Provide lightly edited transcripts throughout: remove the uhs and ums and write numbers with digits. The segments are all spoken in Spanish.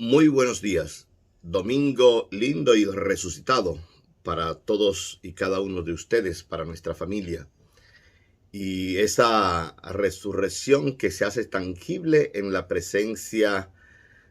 Muy buenos días. Domingo lindo y resucitado para todos y cada uno de ustedes, para nuestra familia. Y esa resurrección que se hace tangible en la presencia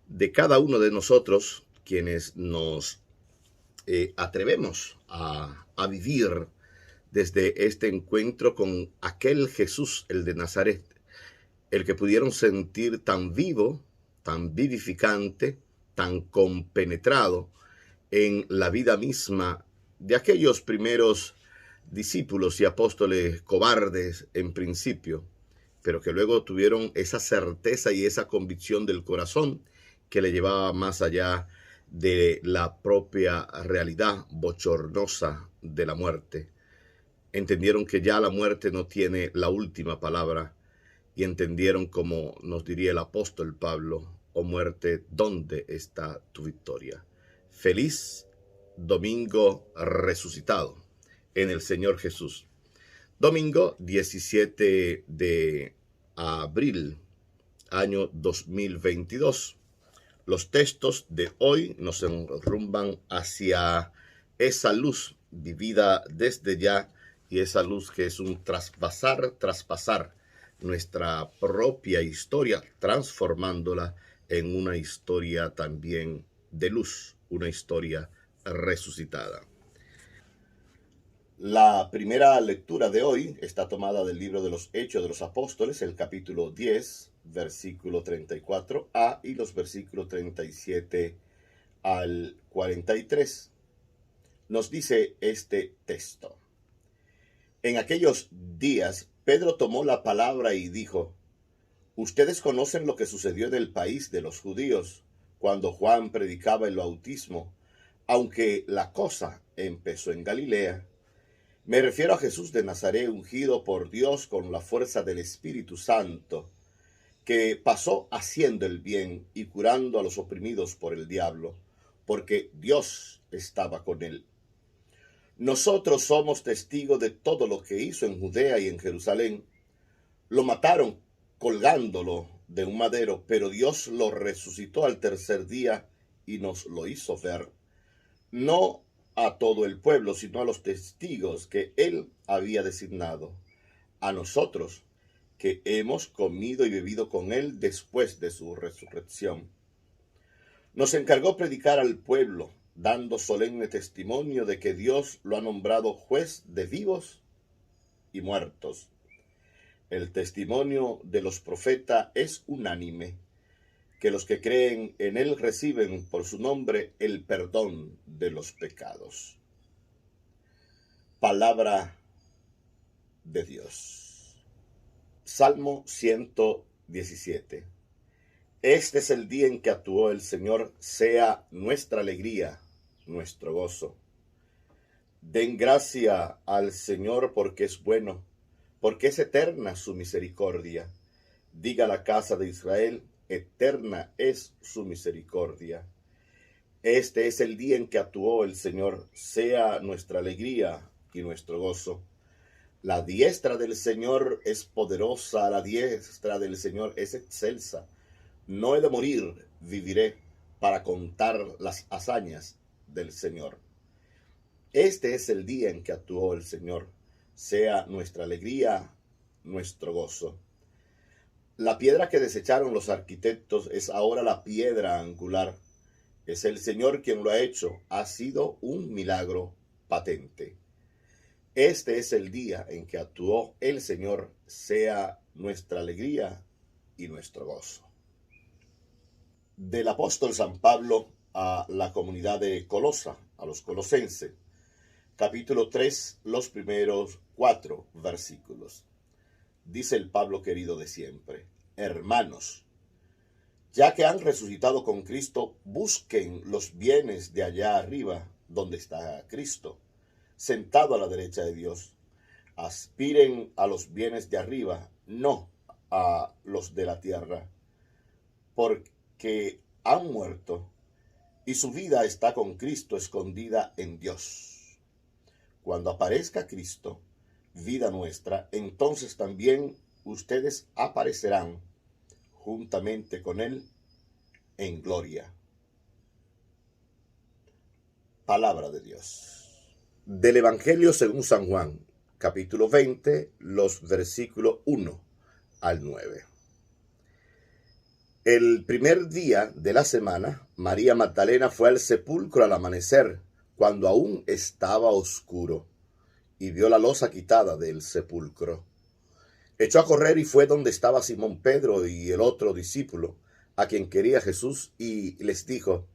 de cada uno de nosotros, quienes nos atrevemos a vivir desde este encuentro con aquel Jesús, el de Nazaret, el que pudieron sentir tan vivo, tan vivificante, tan compenetrado en la vida misma de aquellos primeros discípulos y apóstoles cobardes en principio, pero que luego tuvieron esa certeza y esa convicción del corazón que le llevaba más allá de la propia realidad bochornosa de la muerte. Entendieron que ya la muerte no tiene la última palabra y entendieron, como nos diría el apóstol Pablo: oh muerte, ¿dónde está tu victoria? Feliz domingo resucitado en el Señor Jesús. Domingo 17 de abril, año 2022. Los textos de hoy nos enrumban hacia esa luz vivida desde ya, y esa luz que es un traspasar nuestra propia historia, transformándola en una historia también de luz, una historia resucitada. La primera lectura de hoy está tomada del libro de los Hechos de los Apóstoles, el capítulo 10, versículo 34a y los versículos 37 al 43. Nos dice este texto: en aquellos días Pedro tomó la palabra y dijo: ustedes conocen lo que sucedió en el país de los judíos cuando Juan predicaba el bautismo, aunque la cosa empezó en Galilea. Me refiero a Jesús de Nazaret, ungido por Dios con la fuerza del Espíritu Santo, que pasó haciendo el bien y curando a los oprimidos por el diablo, porque Dios estaba con él. Nosotros somos testigos de todo lo que hizo en Judea y en Jerusalén. Lo mataron colgándolo de un madero, pero Dios lo resucitó al tercer día y nos lo hizo ver. No a todo el pueblo, sino a los testigos que él había designado, a nosotros, que hemos comido y bebido con él después de su resurrección. Nos encargó predicar al pueblo, dando solemne testimonio de que Dios lo ha nombrado juez de vivos y muertos. El testimonio de los profetas es unánime, que los que creen en él reciben por su nombre el perdón de los pecados. Palabra de Dios. Salmo 117. Este es el día en que actuó el Señor, sea nuestra alegría, nuestro gozo. Den gracia al Señor porque es bueno, porque es eterna su misericordia. Diga la casa de Israel: eterna es su misericordia. Este es el día en que actuó el Señor, sea nuestra alegría y nuestro gozo. La diestra del Señor es poderosa, la diestra del Señor es excelsa. No he de morir, viviré para contar las hazañas del Señor. Este es el día en que actuó el Señor, sea nuestra alegría, nuestro gozo. La piedra que desecharon los arquitectos es ahora la piedra angular. Es el Señor quien lo ha hecho. Ha sido un milagro patente. Este es el día en que actuó el Señor, sea nuestra alegría y nuestro gozo. Del apóstol San Pablo a la comunidad de Colosa, a los colosenses, capítulo 3, los primeros 4 versículos. Dice el Pablo querido de siempre: hermanos, ya que han resucitado con Cristo, busquen los bienes de allá arriba, donde está Cristo, sentado a la derecha de Dios. Aspiren a los bienes de arriba, no a los de la tierra, porque han muerto y su vida está con Cristo escondida en Dios. Cuando aparezca Cristo, vida nuestra, entonces también ustedes aparecerán juntamente con él en gloria. Palabra de Dios. Del Evangelio según San Juan, capítulo 20, los versículos 1 al 9. El primer día de la semana, María Magdalena fue al sepulcro al amanecer, cuando aún estaba oscuro, y vio la losa quitada del sepulcro. Echó a correr y fue donde estaba Simón Pedro y el otro discípulo, a quien quería Jesús, y les dijo: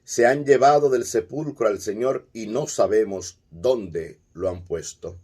se han llevado del sepulcro al Señor y no sabemos dónde lo han puesto.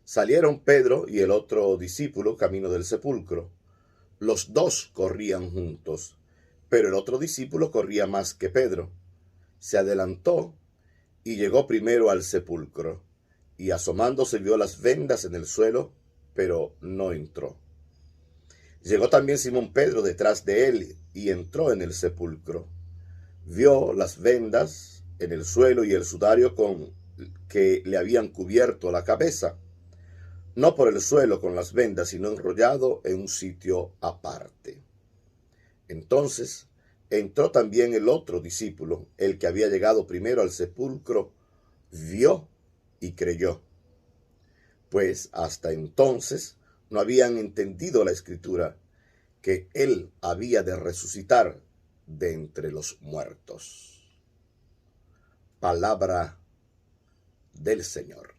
Salieron Pedro y el otro discípulo camino del sepulcro. Los dos corrían juntos, pero el otro discípulo corría más que Pedro. Se adelantó y llegó primero al sepulcro, y asomándose vio las vendas en el suelo, pero no entró. Llegó también Simón Pedro detrás de él y entró en el sepulcro. Vio las vendas en el suelo y el sudario con que le habían cubierto la cabeza, no por el suelo con las vendas, sino enrollado en un sitio aparte. Entonces entró también el otro discípulo, el que había llegado primero al sepulcro, vio y creyó, pues hasta entonces no habían entendido la Escritura, que él había de resucitar de entre los muertos. Palabra del Señor.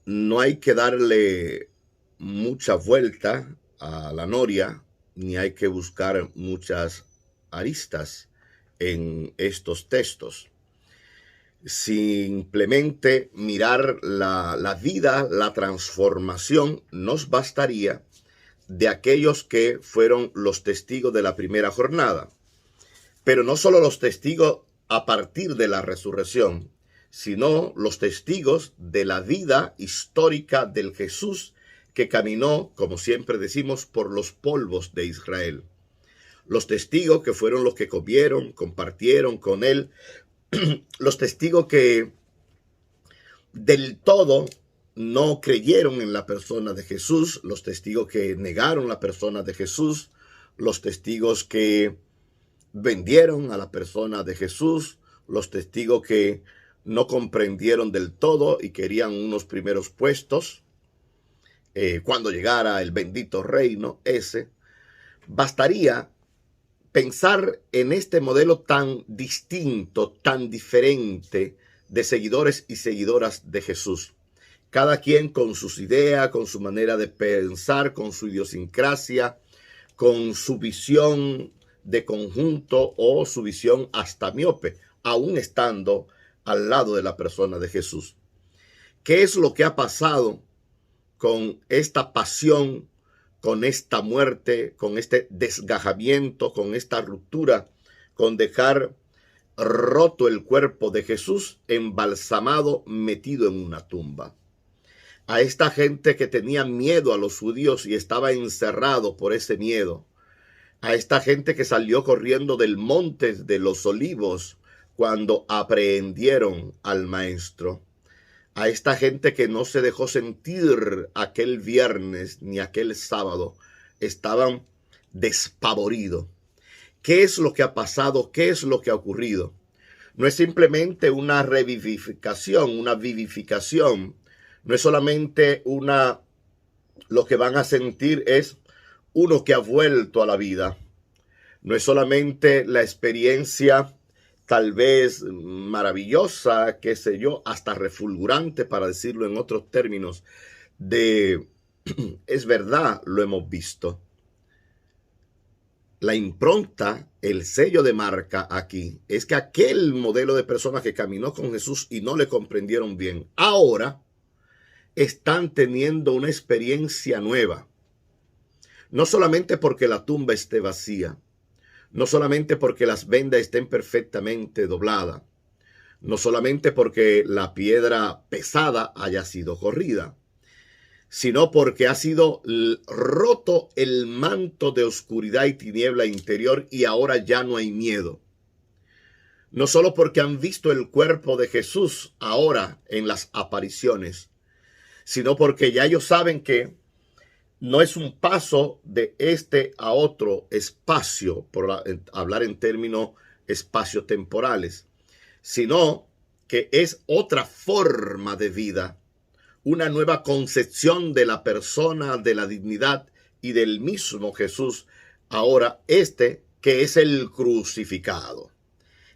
No hay que darle mucha vuelta a la noria, ni hay que buscar muchas aristas en estos textos. Simplemente mirar la vida, la transformación, nos bastaría de aquellos que fueron los testigos de la primera jornada. Pero no solo los testigos a partir de la resurrección, sino los testigos de la vida histórica del Jesús que caminó, como siempre decimos, por los polvos de Israel. Los testigos que fueron los que comieron, compartieron con él, los testigos que del todo no creyeron en la persona de Jesús, los testigos que negaron la persona de Jesús, los testigos que vendieron a la persona de Jesús, los testigos que no comprendieron del todo y querían unos primeros puestos cuando llegara el bendito reino ese. Bastaría pensar en este modelo tan distinto, tan diferente de seguidores y seguidoras de Jesús. Cada quien con sus ideas, con su manera de pensar, con su idiosincrasia, con su visión de conjunto o su visión hasta miope, aún estando al lado de la persona de Jesús. ¿Qué es lo que ha pasado con esta pasión, con esta muerte, con este desgajamiento, con esta ruptura, con dejar roto el cuerpo de Jesús, embalsamado, metido en una tumba? A esta gente que tenía miedo a los judíos y estaba encerrado por ese miedo, a esta gente que salió corriendo del monte de los olivos cuando aprehendieron al maestro, a esta gente que no se dejó sentir aquel viernes ni aquel sábado, estaban despavoridos. ¿Qué es lo que ha pasado? ¿Qué es lo que ha ocurrido? No es simplemente una revivificación, una vivificación. No es solamente lo que van a sentir es uno que ha vuelto a la vida. No es solamente la experiencia tal vez maravillosa, qué sé yo, hasta refulgurante, para decirlo en otros términos, es verdad, lo hemos visto. La impronta, el sello de marca aquí, es que aquel modelo de persona que caminó con Jesús y no le comprendieron bien, ahora están teniendo una experiencia nueva. No solamente porque la tumba esté vacía, no solamente porque las vendas estén perfectamente dobladas, no solamente porque la piedra pesada haya sido corrida, sino porque ha sido roto el manto de oscuridad y tiniebla interior y ahora ya no hay miedo. No solo porque han visto el cuerpo de Jesús ahora en las apariciones, sino porque ya ellos saben que no es un paso de este a otro espacio, por hablar en términos espaciotemporales, sino que es otra forma de vida, una nueva concepción de la persona, de la dignidad y del mismo Jesús, ahora que es el crucificado.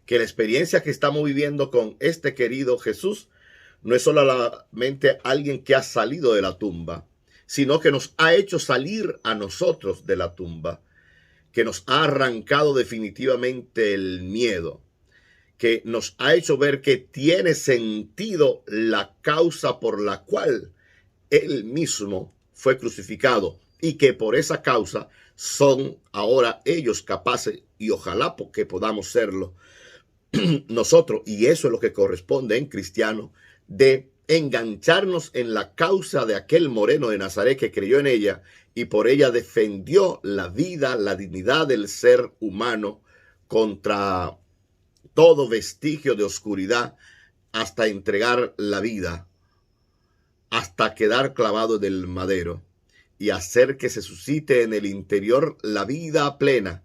Que la experiencia que estamos viviendo con este querido Jesús no es solamente alguien que ha salido de la tumba, sino que nos ha hecho salir a nosotros de la tumba, que nos ha arrancado definitivamente el miedo, que nos ha hecho ver que tiene sentido la causa por la cual él mismo fue crucificado y que por esa causa son ahora ellos capaces, y ojalá que podamos serlo nosotros, y eso es lo que corresponde en cristiano, de engancharnos en la causa de aquel moreno de Nazaret que creyó en ella y por ella defendió la vida, la dignidad del ser humano contra todo vestigio de oscuridad, hasta entregar la vida, hasta quedar clavado en el madero y hacer que se suscite en el interior la vida plena,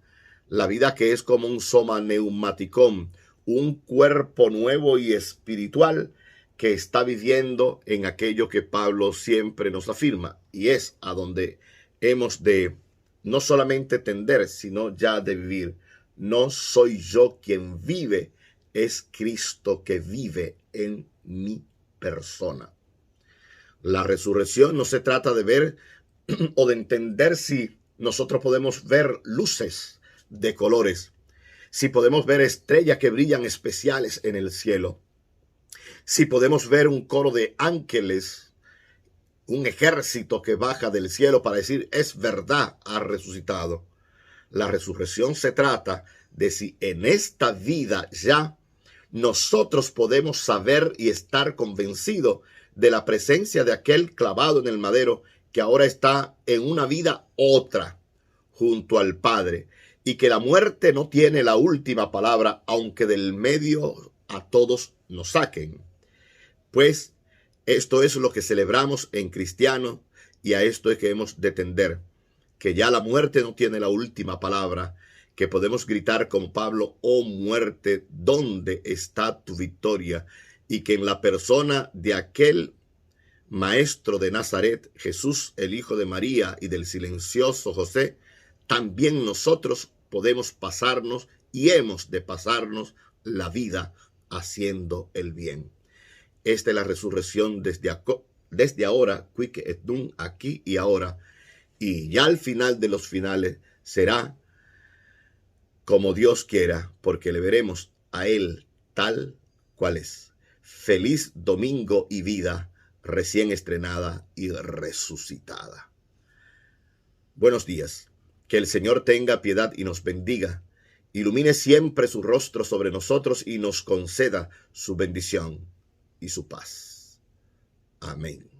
la vida que es como un soma neumaticón, un cuerpo nuevo y espiritual que está viviendo en aquello que Pablo siempre nos afirma, y es a donde hemos de no solamente tender, sino ya de vivir. No soy yo quien vive, es Cristo que vive en mi persona. La resurrección no se trata de ver o de entender si nosotros podemos ver luces de colores, si podemos ver estrellas que brillan especiales en el cielo, si podemos ver un coro de ángeles, un ejército que baja del cielo para decir es verdad, ha resucitado. La resurrección se trata de si en esta vida ya nosotros podemos saber y estar convencidos de la presencia de aquel clavado en el madero que ahora está en una vida otra junto al Padre, y que la muerte no tiene la última palabra, aunque del medio a todos nos saquen. Pues esto es lo que celebramos en cristiano, y a esto es que hemos de tender, que ya la muerte no tiene la última palabra, que podemos gritar como Pablo, oh muerte, ¿dónde está tu victoria? Y que en la persona de aquel maestro de Nazaret, Jesús, el hijo de María y del silencioso José, también nosotros podemos pasarnos y hemos de pasarnos la vida haciendo el bien. Esta es la resurrección desde ahora, quic et nunc, aquí y ahora, y ya al final de los finales será como Dios quiera, porque le veremos a Él tal cual es. Feliz domingo y vida recién estrenada y resucitada. Buenos días. Que el Señor tenga piedad y nos bendiga, ilumine siempre su rostro sobre nosotros y nos conceda su bendición y su paz. Amén.